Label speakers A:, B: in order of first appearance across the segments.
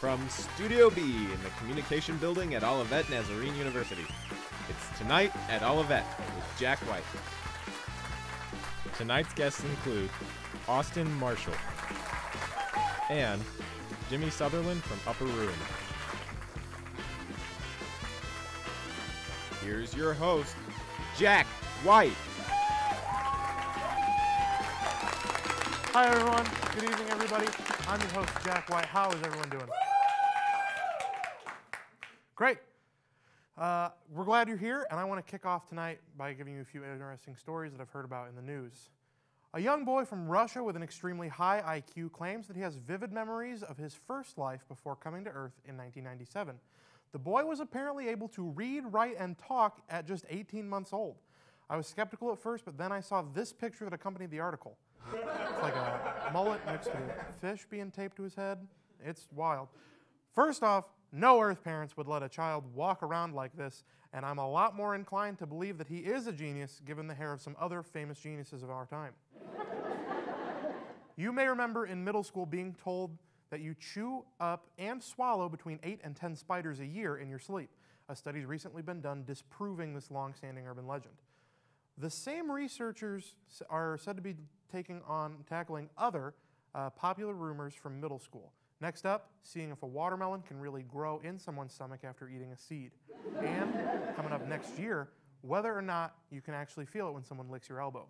A: from Studio B in the Communication Building at Olivet Nazarene University. It's Tonight at Olivet with Jack White. Tonight's guests include Austin Marshall and Jimmy Sutherland from Upper Room. Here's your host, Jack White.
B: Hi everyone, good evening everybody. I'm your host, Jack White. How is everyone doing? Great. We're glad you're here, and I want to kick off tonight by giving you a few interesting stories that I've heard about in the news. A young boy from Russia with an extremely high IQ claims that he has vivid memories of his first life before coming to Earth in 1997. The boy was apparently able to read, write, and talk at just 18 months old. I was skeptical at first, but then I saw this picture that accompanied the article. It's like a mullet next to a fish being taped to his head. It's wild. First off, no Earth parents would let a child walk around like this, and I'm a lot more inclined to believe that he is a genius given the hair of some other famous geniuses of our time. You may remember in middle school being told that you chew up and swallow between 8 and 10 spiders a year in your sleep. A study's recently been done disproving this long-standing urban legend. The same researchers are said to be tackling other popular rumors from middle school. Next up, seeing if a watermelon can really grow in someone's stomach after eating a seed. And coming up next year, whether or not you can actually feel it when someone licks your elbow.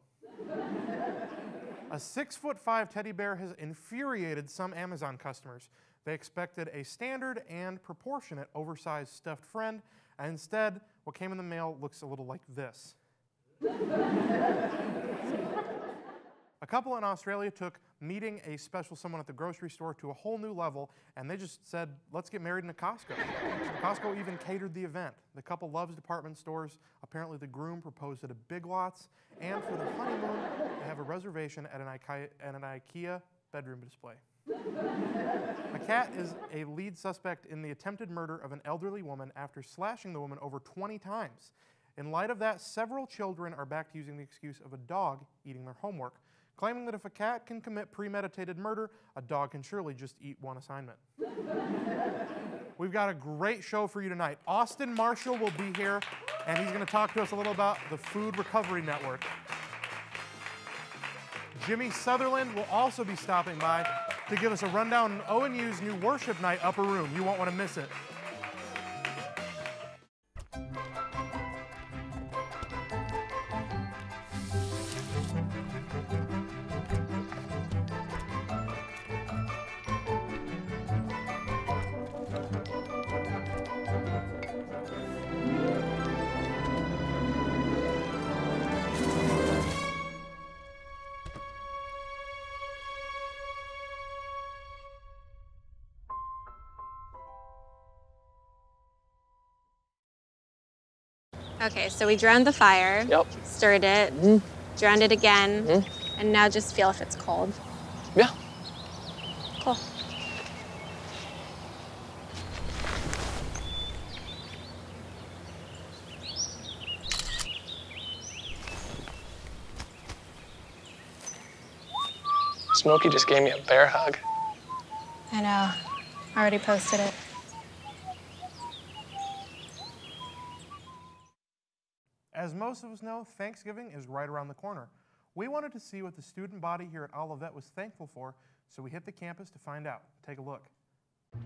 B: A 6'5" teddy bear has infuriated some Amazon customers. They expected a standard and proportionate oversized stuffed friend, and instead, what came in the mail looks a little like this. A couple in Australia took meeting a special someone at the grocery store to a whole new level, and they just said, let's get married in a Costco. Costco even catered the event. The couple loves department stores. Apparently the groom proposed at a Big Lots, and for their honeymoon, they have a reservation at an IKEA bedroom display. A cat is a lead suspect in the attempted murder of an elderly woman after slashing the woman over 20 times. In light of that, several children are back to using the excuse of a dog eating their homework, claiming that if a cat can commit premeditated murder, a dog can surely just eat one assignment. We've got a great show for you tonight. Austin Marshall will be here, and he's going to talk to us a little about the Food Recovery Network. Jimmy Sutherland will also be stopping by to give us a rundown on ONU's new worship night, Upper Room. You won't want to miss it.
C: Okay, so we drowned the fire, stirred it, drowned it again, and now just feel if it's cold.
D: Yeah.
C: Cool.
D: Smokey just gave me a bear hug.
C: I know. I already posted it.
B: As most of us know, Thanksgiving is right around the corner. We wanted to see what the student body here at Olivet was thankful for, so we hit the campus to find out. Take a look.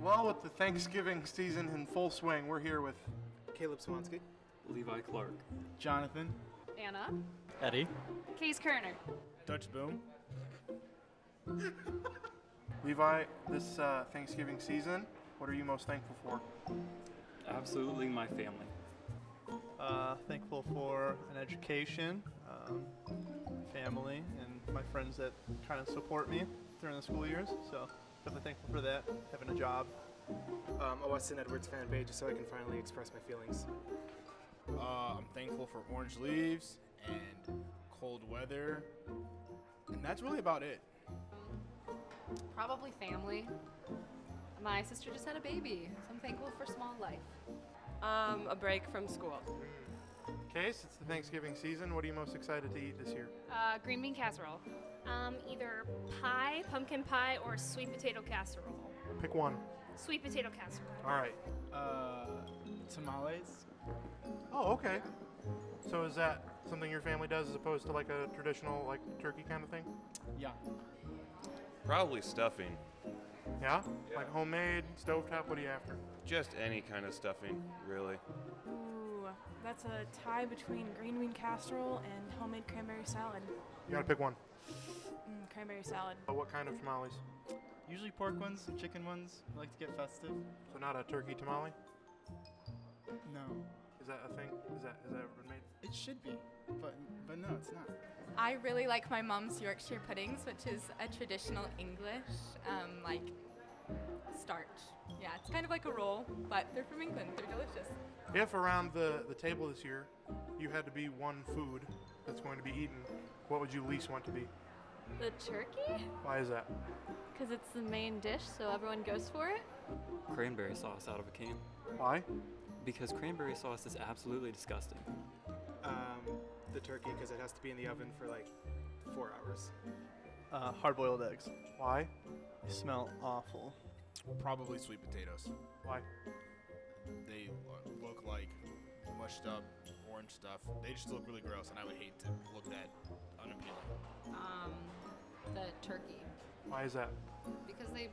B: Well, with the Thanksgiving season in full swing, we're here with
E: Caleb Swansky,
F: Levi Clark,
E: Jonathan,
G: Anna,
F: Eddie,
G: Case Kerner,
E: Dutch Boom.
B: Levi. This Thanksgiving season, what are you most thankful for?
F: absolutely my family.
E: Thankful for an education, family, and my friends that kind of support me during the school years. So definitely thankful for that, having a job.
H: A Weston Edwards fan page so I can finally express my feelings.
I: I'm thankful for orange leaves and cold weather, and that's really about it.
G: probably family. My sister just had a baby, so I'm thankful for small life.
J: A break from school.
B: Case, it's the Thanksgiving season. What are you most excited to eat this year?
G: Green bean casserole.
K: Either pie, pumpkin pie, or sweet potato casserole.
B: Pick one.
K: Sweet potato casserole.
B: All right.
H: Tamales.
B: Oh, okay. So is that something your family does as opposed to like a traditional like turkey kind of thing?
H: Yeah.
L: Probably stuffing.
B: Yeah? Like homemade, stovetop, what are you after?
L: Just any kind of stuffing, really.
M: Ooh, that's a tie between green bean casserole and homemade cranberry salad.
B: You gotta pick one.
M: Cranberry salad.
B: What kind of tamales?
N: Usually pork ones, chicken ones. I like to get festive.
B: So not a turkey tamale?
N: No.
B: Is that a thing? Is that ever been made?
N: It should be, but no, it's not.
O: I really like my mom's Yorkshire puddings, which is a traditional English, like, starch. Yeah, it's kind of like a roll, but they're from England. They're delicious.
B: If around the table this year you had to be one food that's going to be eaten, what would you least want to be?
P: The turkey?
B: Why is that?
P: Because it's the main dish, so everyone goes for it.
F: Cranberry sauce out of a can.
B: Why?
F: Because cranberry sauce is absolutely disgusting.
H: The turkey, because it has to be in the oven for like 4 hours.
E: Hard-boiled eggs.
B: Why?
E: They smell awful.
I: Probably sweet potatoes.
B: Why?
I: They look like mushed up orange stuff. They just look really gross, and I would hate to look that unappealing.
G: The turkey.
B: Why is that?
G: Because they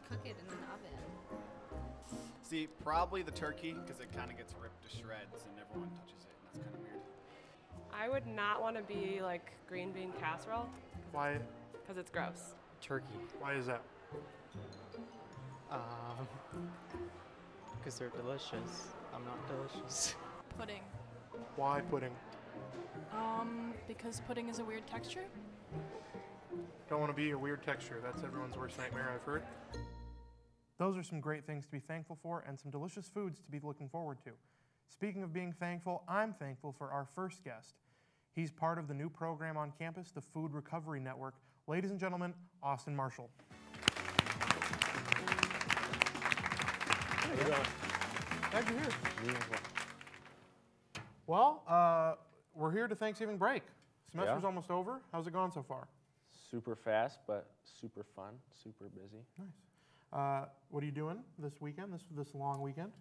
G: cook it in an oven.
Q: See, probably the turkey, because it kind of gets ripped to shreds and everyone touches it, and that's kind of weird.
J: I would not want to be like green bean casserole.
B: Why?
J: Because it's gross.
F: Turkey.
B: Why is that?
R: Because they're delicious. I'm not delicious.
M: Pudding.
B: Why pudding?
M: Because pudding is a weird texture.
B: Don't want to be a weird texture. That's everyone's worst nightmare, I've heard. Those are some great things to be thankful for and some delicious foods to be looking forward to. Speaking of being thankful, I'm thankful for our first guest. He's part of the new program on campus, the Food Recovery Network. Ladies and gentlemen, Austin Marshall.
S: How you doing?
B: Glad you're here. Well, we're here to Thanksgiving break. Semester's almost over. How's it gone so far?
S: Super fast, but super fun, super busy.
B: Nice. What are you doing this weekend, this long weekend?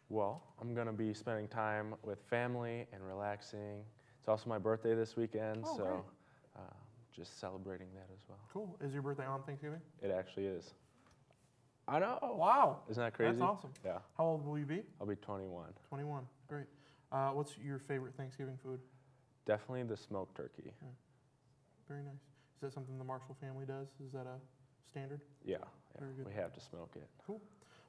S: Well, I'm going to be spending time with family and relaxing. It's also my birthday this weekend, so just celebrating that as well.
B: Cool. Is your birthday on Thanksgiving?
S: It actually is. I know.
B: Wow.
S: Isn't that crazy?
B: That's awesome.
S: Yeah.
B: How old will you be?
S: I'll be 21.
B: 21. Great. What's your favorite Thanksgiving food?
S: Definitely the smoked turkey.
B: Very nice. Is that something the Marshall family does? Is that a standard?
S: Yeah.
B: Very good.
S: We have to smoke it.
B: Cool.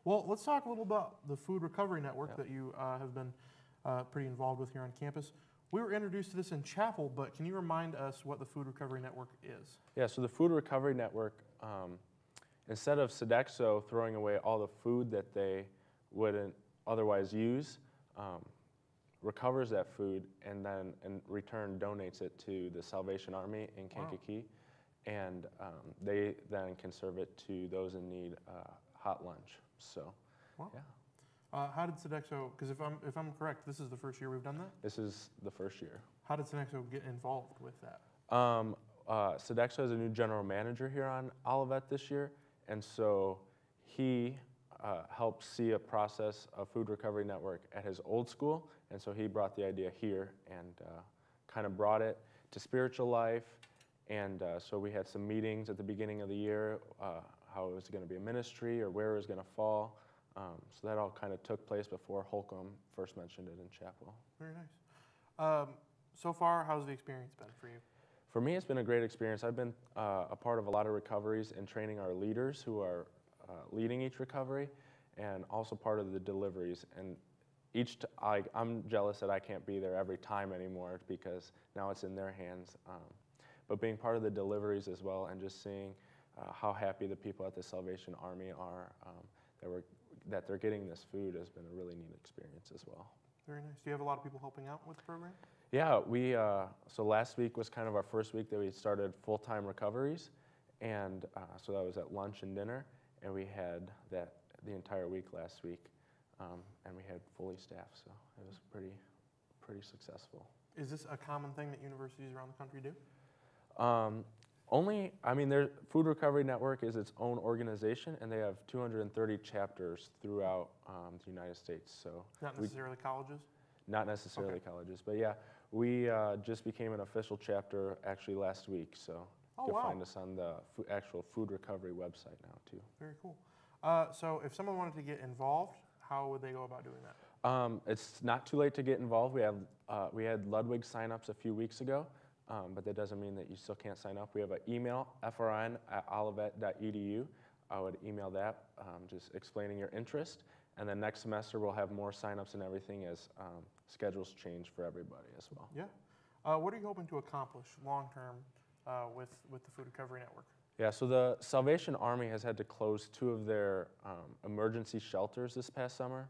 B: Well, let's talk a little about the Food Recovery Network that you have been pretty involved with here on campus. We were introduced to this in chapel, but can you remind us what the Food Recovery Network is?
S: Yeah, so the Food Recovery Network, instead of Sodexo throwing away all the food that they wouldn't otherwise use, recovers that food and then in return donates it to the Salvation Army in Kankakee. And they then can serve it to those in need hot lunch. So, yeah.
B: How did Sodexo, because if I'm correct, this is the first year we've done that?
S: This is the first year.
B: How did Sodexo get involved with that?
S: Sodexo is a new general manager here on Olivet this year, and so he helped see a process of Food Recovery Network at his old school, and so he brought the idea here and kind of brought it to spiritual life, and so we had some meetings at the beginning of the year, how it was going to be a ministry or where it was going to fall. So that all kind of took place before Holcomb first mentioned it in chapel.
B: Very nice. So far, how's the experience been for you?
S: For me, it's been a great experience. I've been a part of a lot of recoveries and training our leaders who are leading each recovery, and also part of the deliveries. And I'm jealous that I can't be there every time anymore because now it's in their hands. But being part of the deliveries as well, and just seeing how happy the people at the Salvation Army are that they're getting this food has been a really neat experience as well.
B: Very nice. Do you have a lot of people helping out with the program?
S: Yeah, so last week was kind of our first week that we started full-time recoveries, and so that was at lunch and dinner, and we had that the entire week last week, and we had fully staffed, so it was pretty successful.
B: Is this a common thing that universities around the country do?
S: I mean, their Food Recovery Network is its own organization, and they have 230 chapters throughout the United States. So
B: not necessarily colleges?
S: Not necessarily colleges, but yeah, we just became an official chapter actually last week, so you can find us on the actual Food Recovery website now too.
B: Very cool. So if someone wanted to get involved, how would they go about doing that?
S: It's not too late to get involved. We had Ludwig sign-ups a few weeks ago, but that doesn't mean that you still can't sign up. We have an email, frn@olivet.edu. I would email that, just explaining your interest. And then next semester we'll have more sign-ups and everything as schedules change for everybody as well.
B: Yeah. What are you hoping to accomplish long-term with the Food Recovery Network?
S: Yeah, so the Salvation Army has had to close 2 of their emergency shelters this past summer.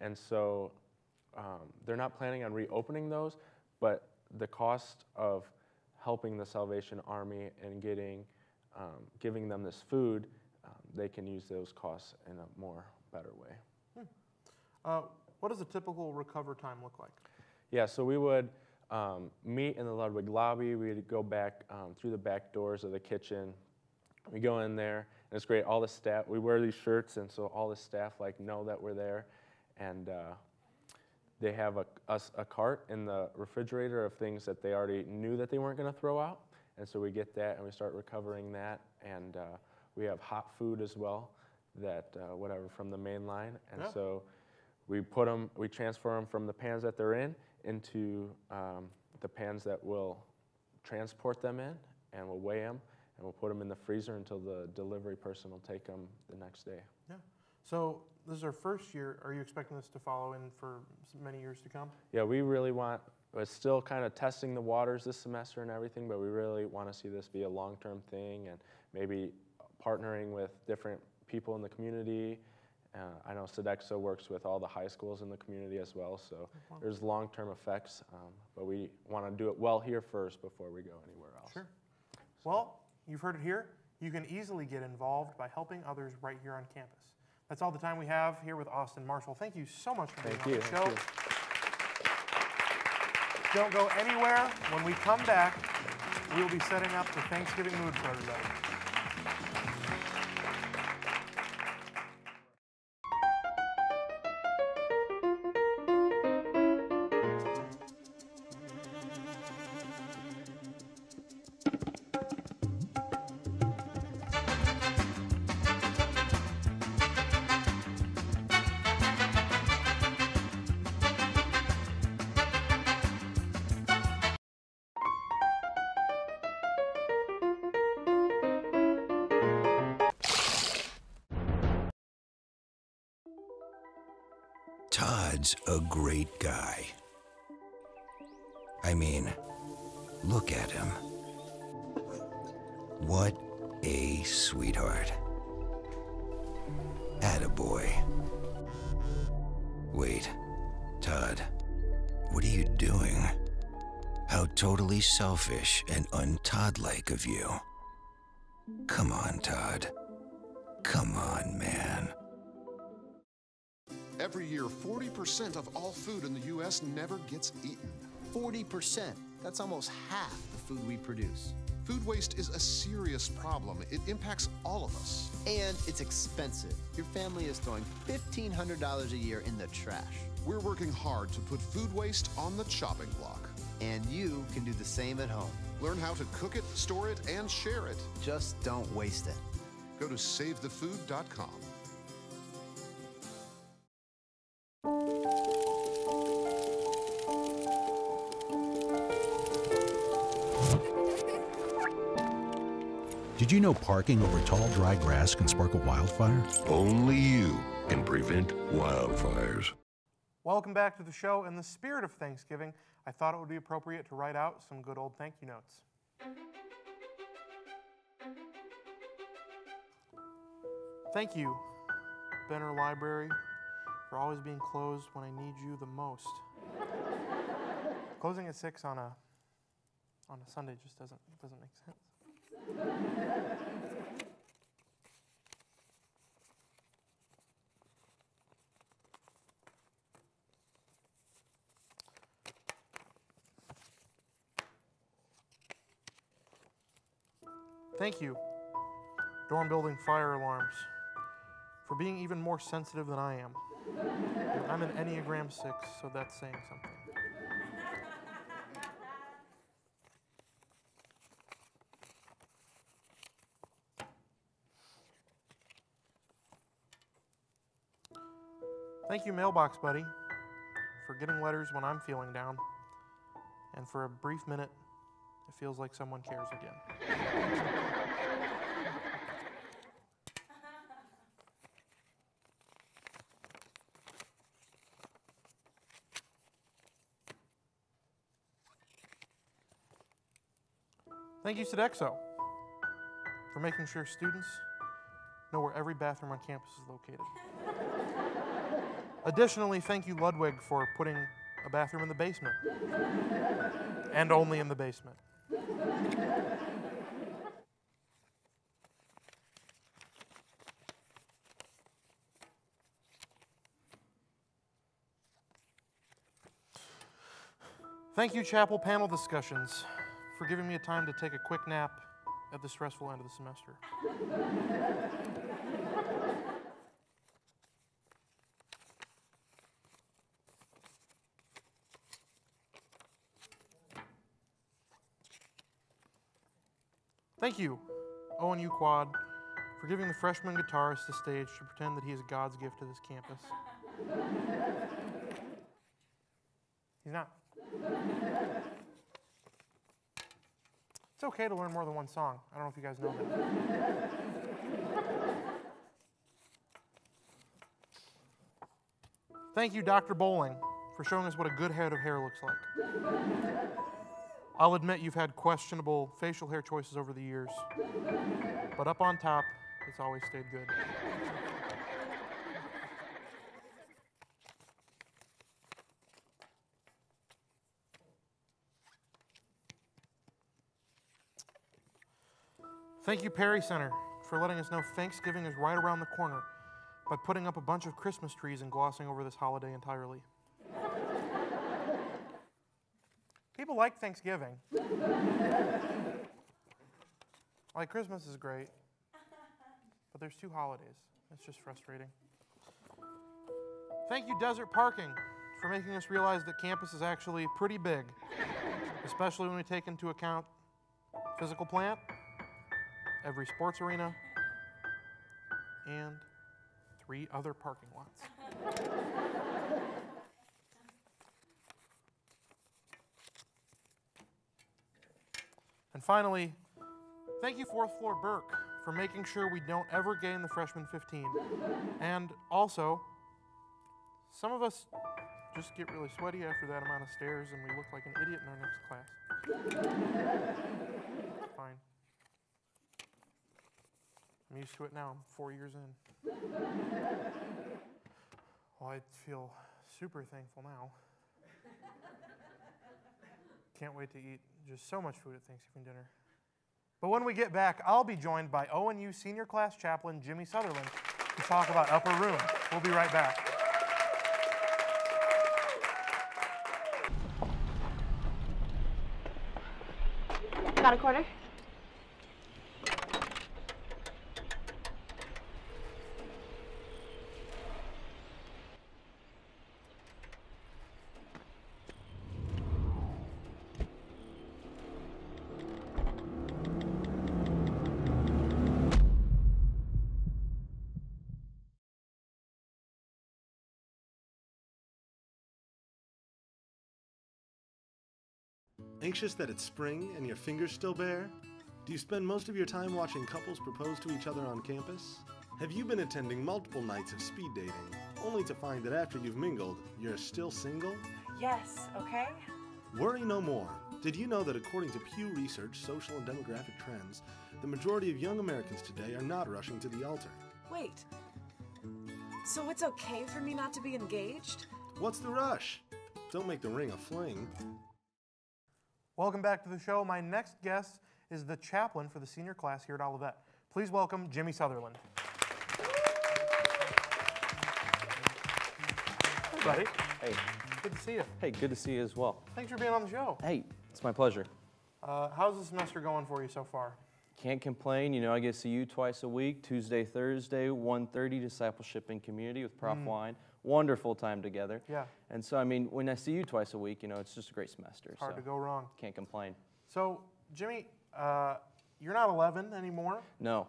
S: And so they're not planning on reopening those, but the cost of helping the Salvation Army and giving them this food, they can use those costs in a better way.
B: What does a typical recover time look like?
S: Yeah, so we would meet in the Ludwig lobby. We'd go back through the back doors of the kitchen. We go in there, and it's great. All the staff, we wear these shirts, and so all the staff know that we're there. And they have a cart in the refrigerator of things that they already knew that they weren't going to throw out. And so we get that, and we start recovering that. And we have hot food as well, whatever from the main line. And so we transfer them from the pans that they're in into the pans that will transport them in, and we'll weigh them, and we'll put them in the freezer until the delivery person will take them the next day.
B: Yeah. So this is our first year. Are you expecting this to follow in for many years to come?
S: Yeah, we really we're still kind of testing the waters this semester and everything, but we really want to see this be a long-term thing and maybe partnering with different people in the community. I know Sodexo works with all the high schools in the community as well, so there's long-term effects, but we want to do it well here first before we go anywhere else.
B: Sure. Well, you've heard it here. You can easily get involved by helping others right here on campus. That's all the time we have here with Austin Marshall. Thank you so much for being on the show. Don't go anywhere. When we come back, we'll be setting up the Thanksgiving mood for everybody.
K: Todd's a great guy. I mean, look at him. What a sweetheart. Attaboy. Wait, Todd, what are you doing? How totally selfish and un-Todd-like of you. Come on, Todd. Come on, man.
T: Every year, 40% of all food in the U.S. never gets eaten.
U: 40%. That's almost half the food we produce.
T: Food waste is a serious problem. It impacts all of us.
U: And it's expensive. Your family is throwing $1,500 a year in the trash.
T: We're working hard to put food waste on the chopping block.
U: And you can do the same at home.
T: Learn how to cook it, store it, and share it.
U: Just don't waste it.
T: Go to savethefood.com.
V: Did you know parking over tall, dry grass can spark a wildfire?
W: Only you can prevent wildfires.
B: Welcome back to the show. In the spirit of Thanksgiving, I thought it would be appropriate to write out some good old thank you notes. Thank you, Benner Library, for always being closed when I need you the most. Closing at 6 on a Sunday just doesn't make sense. Thank you, dorm building fire alarms, for being even more sensitive than I am. I'm an Enneagram 6, so that's saying something. Thank you, Mailbox Buddy, for getting letters when I'm feeling down. And for a brief minute, it feels like someone cares again. Thank you, Sodexo, for making sure students know where every bathroom on campus is located. Additionally, thank you, Ludwig, for putting a bathroom in the basement. And only in the basement. Thank you, Chapel Panel Discussions, for giving me a time to take a quick nap at the stressful end of the semester. Thank you, ONU Quad, for giving the freshman guitarist a stage to pretend that he is God's gift to this campus. He's not. It's okay to learn more than one song. I don't know if you guys know that. Thank you, Dr. Bowling, for showing us what a good head of hair looks like. I'll admit you've had questionable facial hair choices over the years, but up on top, it's always stayed good. Thank you, Perry Center, for letting us know Thanksgiving is right around the corner by putting up a bunch of Christmas trees and glossing over this holiday entirely. People like Thanksgiving. Like, Christmas is great, but there's 2 holidays. It's just frustrating. Thank you, Desert Parking, for making us realize that campus is actually pretty big, especially when we take into account physical plant, every sports arena, and 3 other parking lots. And finally, thank you, 4th floor Burke, for making sure we don't ever gain the freshman 15. And also, some of us just get really sweaty after that amount of stairs and we look like an idiot in our next class. It's fine. I'm used to it now. I'm 4 years in. Well, I feel super thankful now. Can't wait to eat just so much food at Thanksgiving dinner. But when we get back, I'll be joined by ONU Senior Class Chaplain Jimmy Sutherland to talk about Upper Room. We'll be right back.
J: Got a quarter?
A: Anxious that it's spring and your fingers still bare? Do you spend most of your time watching couples propose to each other on campus? Have you been attending multiple nights of speed dating, only to find that after you've mingled, you're still single?
C: Yes, okay?
A: Worry no more. Did you know that according to Pew Research Social and Demographic Trends, the majority of young Americans today are not rushing to the altar?
C: Wait. So it's okay for me not to be engaged?
A: What's the rush? Don't make the ring a fling.
B: Welcome back to the show. My next guest is the chaplain for the senior class here at Olivet. Please welcome Jimmy Sutherland. Hey, buddy.
D: Hey.
B: Good to see you.
D: Hey, good to see you as well.
B: Thanks for being on the show.
D: Hey, it's my pleasure.
B: How's the semester going for you so far?
D: Can't complain. You know, I get to see you twice a week, Tuesday, Thursday, 1:30, Discipleship and Community with Prof. Wine. Wonderful time together.
B: Yeah.
D: And so, I mean, when I see you twice a week, you know, it's just a great semester.
B: Hard
D: so
B: to go wrong.
D: Can't complain.
B: So, Jimmy, you're not 11 anymore.
D: No,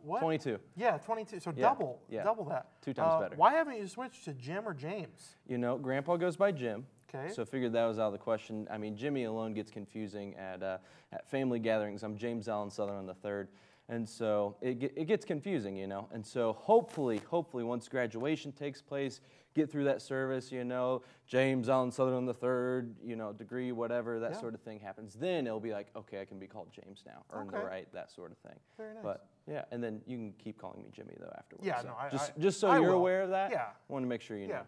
B: What?
D: 22.
B: Yeah, 22. So
D: Yeah,
B: double that.
D: 2 times better.
B: Why haven't you switched to Jim or James?
D: You know, Grandpa goes by Jim.
B: Okay.
D: So I figured that was out of the question. I mean, Jimmy alone gets confusing at family gatherings. I'm James Allen Sutherland III. And so it gets confusing, you know. And so hopefully, once graduation takes place, get through that service, you know, James Allen Sutherland III, you know, degree, whatever, that sort of thing happens. Then it'll be like, okay, I can be called James now, earn the right, that sort of thing.
B: Very nice.
D: But yeah, and then you can keep calling me Jimmy though afterwards.
B: Yeah,
D: so
B: no,
D: just so
B: I
D: you're
B: will.
D: aware of that.
B: Yeah.
D: I want to make sure you know.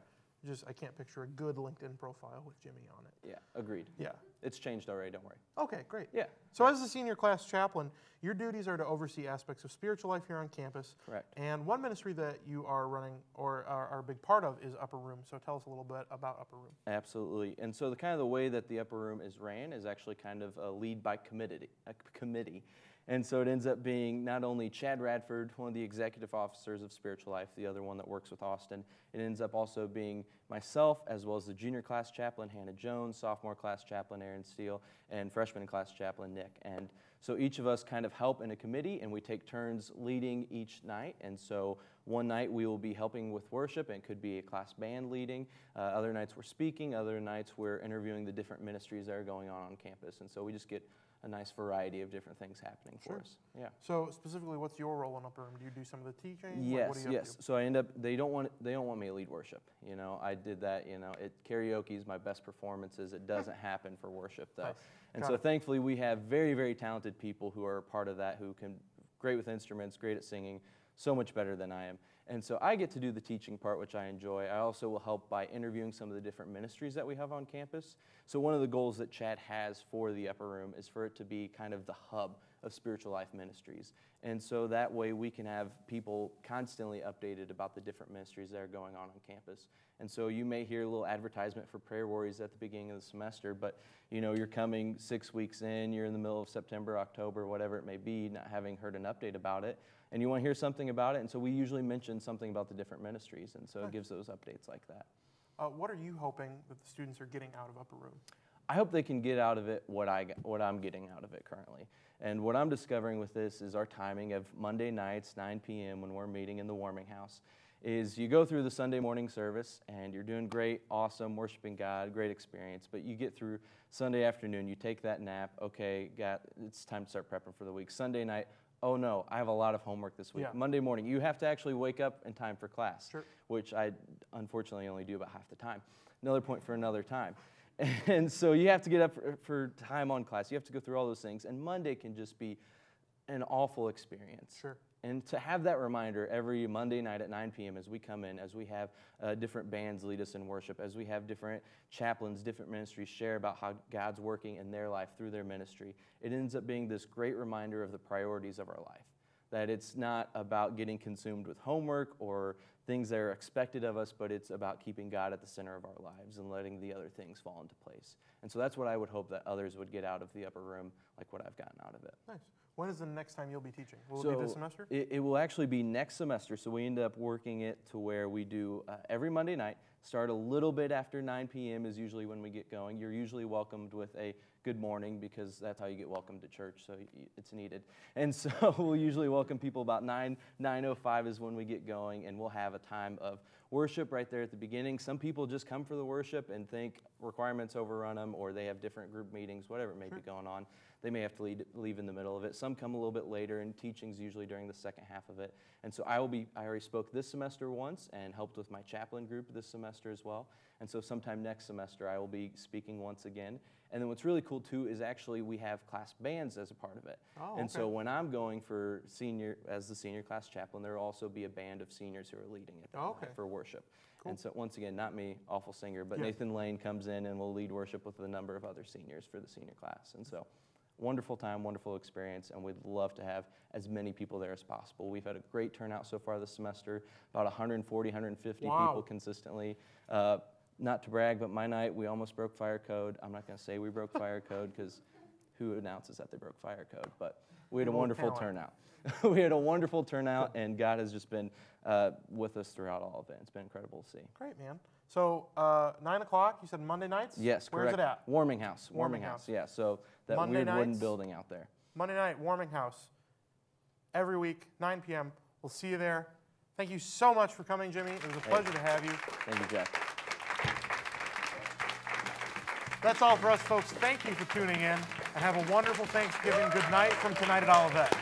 B: Just I can't picture a good LinkedIn profile with Jimmy on it.
D: Yeah, agreed.
B: Yeah.
D: It's changed already, don't worry.
B: Okay, great.
D: Yeah.
B: So as the senior class chaplain, your duties are to oversee aspects of spiritual life here on campus.
D: Correct.
B: And one ministry that you are running or are a big part of is Upper Room. So tell us a little bit about Upper Room.
D: Absolutely. And so the way that the Upper Room is ran is actually kind of a lead by committee. And so it ends up being not only Chad Radford, one of the executive officers of Spiritual Life, the other one that works with Austin. It ends up also being myself, as well as the junior class chaplain, Hannah Jones, sophomore class chaplain, Aaron Steele, and freshman class chaplain, Nick. And so each of us kind of help in a committee, and we take turns leading each night. And so one night we will be helping with worship, and it could be a class band leading. Other nights we're speaking. Other nights we're interviewing the different ministries that are going on campus. And so we just get a nice variety of different things happening for us. Yeah.
B: So specifically, what's your role in Upper Room? Do you do some of the teaching?
D: Yes, yes. So I end up. They don't want me to lead worship. You know, I did that. You know, karaoke is my best performances. It doesn't happen for worship though. Nice. And so thankfully we have very, very talented people who are a part of that, who can great with instruments, great at singing, so much better than I am. And so I get to do the teaching part, which I enjoy. I also will help by interviewing some of the different ministries that we have on campus. So one of the goals that Chad has for the Upper Room is for it to be kind of the hub of Spiritual Life Ministries. And so that way we can have people constantly updated about the different ministries that are going on campus. And so you may hear a little advertisement for Prayer Warriors at the beginning of the semester, but you know, you're coming 6 weeks in, you're in the middle of September, October, whatever it may be, not having heard an update about it, and you want to hear something about it. And so we usually mention something about the different ministries, and so it gives those updates like that.
B: What are you hoping that the students are getting out of Upper Room?
D: I hope they can get out of it what I'm getting out of it currently. And what I'm discovering with this is our timing of Monday nights, 9 p.m. when we're meeting in the warming house, is you go through the Sunday morning service and you're doing great, awesome, worshiping God, great experience, but you get through Sunday afternoon, you take that nap, okay, it's time to start prepping for the week. Sunday night, oh no, I have a lot of homework this week.
B: Yeah.
D: Monday morning, you have to actually wake up in time for class,
B: Sure.
D: which I unfortunately only do about half the time. Another point for another time. And so you have to get up for time on class. You have to go through all those things. And Monday can just be an awful experience.
B: Sure.
D: And to have that reminder every Monday night at 9 p.m. as we come in, as we have different bands lead us in worship, as we have different chaplains, different ministries share about how God's working in their life through their ministry, it ends up being this great reminder of the priorities of our life. That it's not about getting consumed with homework or things that are expected of us, but it's about keeping God at the center of our lives and letting the other things fall into place. And so that's what I would hope that others would get out of the Upper Room, like what I've gotten out of it.
B: Nice. When is the next time you'll be teaching? Will it be this semester?
D: It will actually be next semester, so we end up working it to where we do every Monday night, start a little bit after 9 p.m. is usually when we get going. You're usually welcomed with a good morning because that's how you get welcomed to church, so it's needed. And so we'll usually welcome people about 9:05 is when we get going, and we'll have a time of worship right there at the beginning. Some people just come for the worship and think requirements overrun them, or they have different group meetings, whatever it may be going on. They may have to leave in the middle of it. Some come a little bit later, and teaching's usually during the second half of it. And so I already spoke this semester once and helped with my chaplain group this semester as well. And so sometime next semester I will be speaking once again. And then what's really cool too is actually we have class bands as a part of it.
B: Oh,
D: and
B: okay.
D: so when I'm going as the senior class chaplain, there will also be a band of seniors who are leading it for worship. Cool. And so once again, not me, awful singer, but Nathan Lane comes in and will lead worship with a number of other seniors for the senior class. And so wonderful time, wonderful experience, and we'd love to have as many people there as possible. We've had a great turnout so far this semester, about 140, 150 people consistently. Not to brag, but my night, we almost broke fire code. I'm not going to say we broke fire code because who announces that they broke fire code? But We had a
B: People with
D: wonderful
B: talent.
D: turnout. We had a wonderful turnout, and God has just been with us throughout all of it. It's been incredible to see.
B: Great, man. So 9 o'clock, you said Monday nights?
D: Yes,
B: Where's
D: correct.
B: it at?
D: Warming House.
B: Warming House.
D: Yeah, so that
B: Monday
D: weird wooden
B: nights?
D: building out there.
B: Monday night, Warming House. Every week, 9 p.m. We'll see you there. Thank you so much for coming, Jimmy. It was a pleasure to have you.
D: Thank you, Jack.
B: That's all for us, folks. Thank you for tuning in, and have a wonderful Thanksgiving. Good night from tonight at Olivet.